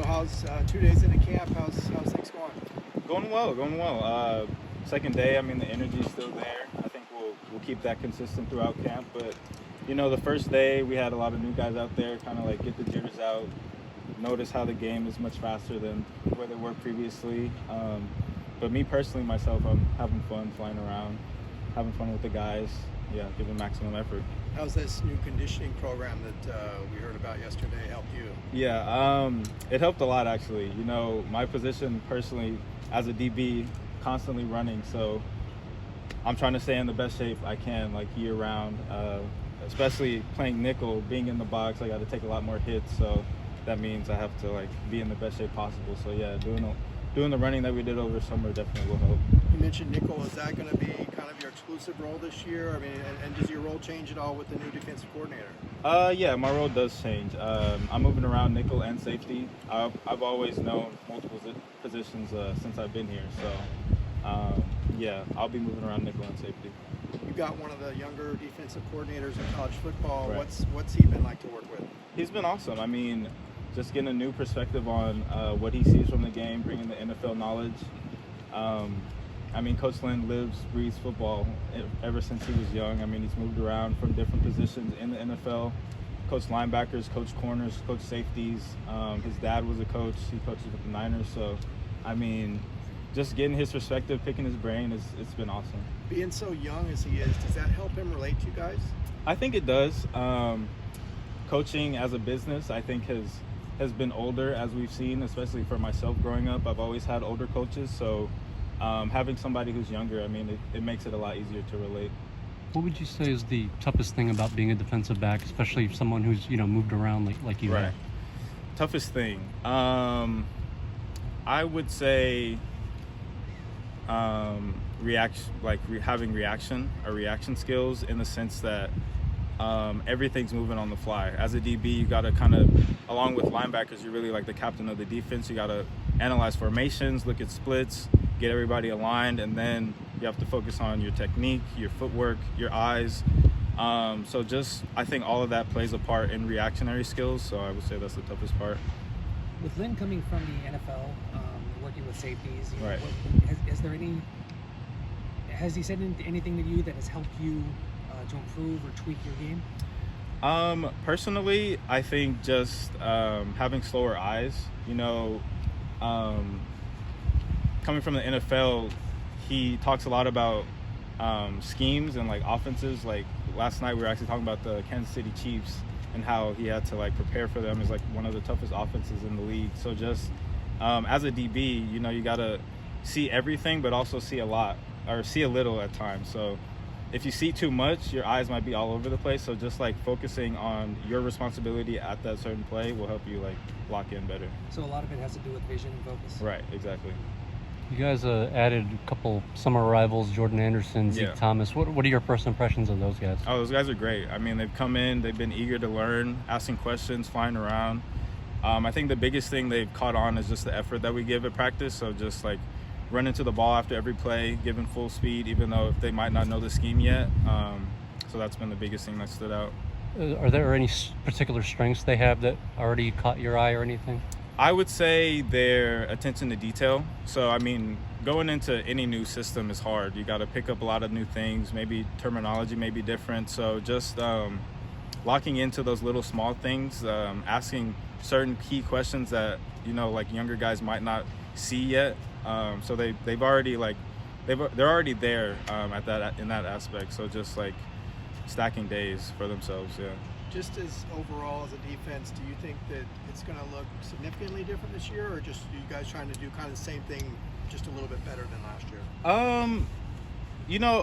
So how's 2 days into camp? How's things going? Going well, going well. Second day, I mean, the energy's still there. I think we'll keep that consistent throughout camp. But the first day we had a lot of new guys out there, kind of like get the jitters out, notice how the game is much faster than where they were previously. But me personally, myself, I'm having fun flying around, having fun with the guys. Yeah, giving maximum effort. How's this new conditioning program that we heard about yesterday helped you? Yeah, it helped a lot actually. My position personally as a DB, constantly running, so I'm trying to stay in the best shape I can, like year round. Especially playing nickel, being in the box, I got to take a lot more hits, so that means I have to be in the best shape possible. So yeah, doing the running that we did over summer definitely will help. You mentioned nickel. Is that going to be kind of your exclusive role this year? I mean, and does your role change at all with the new defensive coordinator? Yeah, my role does change. I'm moving around nickel and safety. I've always known multiple positions since I've been here, so yeah, I'll be moving around nickel and safety. You got one of the younger defensive coordinators in college football. Right. What's he been like to work with? He's been awesome. I mean, just getting a new perspective on what he sees from the game, bringing the NFL knowledge. I mean, Coach Lynn lives, breathes football ever since he was young. I mean, he's moved around from different positions in the NFL. Coached linebackers, coached corners, coached safeties. His dad was a coach. He coaches with the Niners. So, I mean, just getting his perspective, picking his brain, it's been awesome. Being so young as he is, does that help him relate to you guys? I think it does. Coaching as a business, I think has been older, as we've seen, especially for myself growing up. I've always had older coaches, so having somebody who's younger, I mean, it makes it a lot easier to relate. What would you say is the toughest thing about being a defensive back, especially someone who's moved around like you Right. have? Toughest thing, I would say having reaction skills, in the sense that everything's moving on the fly. As a DB, you got to kind of, along with linebackers, you're really like the captain of the defense. You got to analyze formations, look at splits, get everybody aligned, and then you have to focus on your technique, your footwork, your eyes. So just, I think all of that plays a part in reactionary skills. So I would say that's the toughest part. With Lynn coming from the NFL, working with safeties, Right. Has he said anything to you that has helped you to improve or tweak your game? Personally, I think just having slower eyes. Coming from the NFL, he talks a lot about schemes and offenses. Like last night, we were actually talking about the Kansas City Chiefs and how he had to prepare for them. It's one of the toughest offenses in the league. So just as a DB, you gotta see everything, but also see a lot, or see a little at times. So if you see too much, your eyes might be all over the place. So just focusing on your responsibility at that certain play will help you lock in better. So a lot of it has to do with vision and focus. Right, exactly. You guys added a couple summer arrivals, Jordan Anderson, Zeke Yeah. Thomas. What are your first impressions of those guys? Oh, those guys are great. I mean, they've come in, they've been eager to learn, asking questions, flying around. I think the biggest thing they've caught on is just the effort that we give at practice. So just running to the ball after every play, giving full speed, even though they might not know the scheme yet. So that's been the biggest thing that stood out. Are there any particular strengths they have that already caught your eye or anything? I would say their attention to detail. So, I mean, going into any new system is hard. You got to pick up a lot of new things. Maybe terminology may be different. So just locking into those little small things, asking certain key questions that, younger guys might not see yet. So they've already they're already there in that aspect. So just stacking days for themselves. Yeah. Just as overall as a defense, do you think that it's going to look significantly different this year, or just are you guys trying to do kind of the same thing, just a little bit better than last year?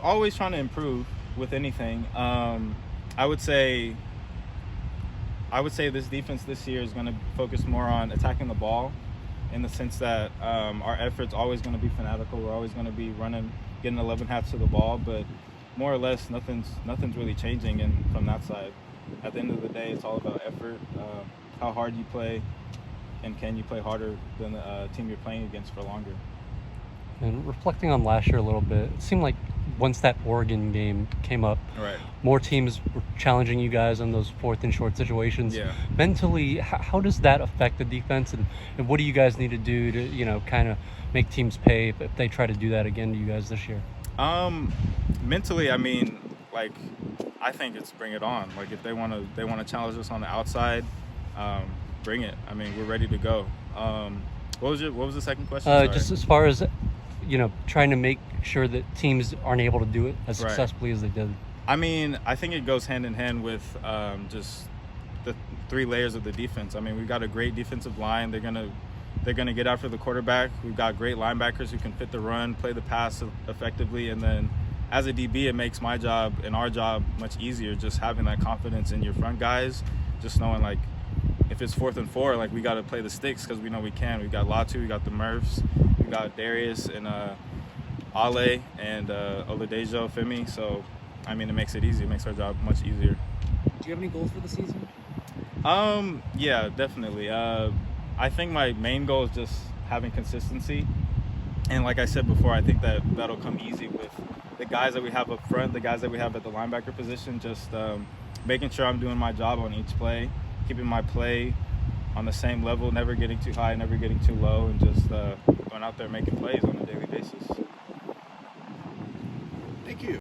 Always trying to improve with anything. I would say this defense this year is going to focus more on attacking the ball, in the sense that our effort's always going to be fanatical. We're always going to be running, getting 11 hats to the ball, but more or less nothing's really changing from that side. At the end of the day, it's all about effort, how hard you play, and can you play harder than the team you're playing against for longer. And reflecting on last year a little bit, it seemed like once that Oregon game came up, Right. more teams were challenging you guys on those 4th and short situations. Yeah. Mentally, how does that affect the defense, and what do you guys need to do to, kind of make teams pay if they try to do that again to you guys this year? Mentally, I mean, like, I think it's bring it on. Like, if they want to challenge us on the outside, bring it. I mean, we're ready to go. What was the second question? Sorry. Just as far as, trying to make sure that teams aren't able to do it as Right. successfully as they did. I mean, I think it goes hand in hand with just the 3 layers of the defense. I mean, we've got a great defensive line. They're gonna get after the quarterback. We've got great linebackers who can fit the run, play the pass effectively, and then as a DB, it makes my job and our job much easier. Just having that confidence in your front guys, just knowing like if it's 4th and 4, like we got to play the sticks because we know we can. We got Latu, we got the Murphs, we got Darius and Ale and Oladejo Femi. So, I mean, it makes it easy. It makes our job much easier. Do you have any goals for the season? Yeah, definitely. I think my main goal is just having consistency. And like I said before, I think that'll come easy with the guys that we have up front, the guys that we have at the linebacker position, just making sure I'm doing my job on each play, keeping my play on the same level, never getting too high, never getting too low, and just going out there making plays on a daily basis. Thank you.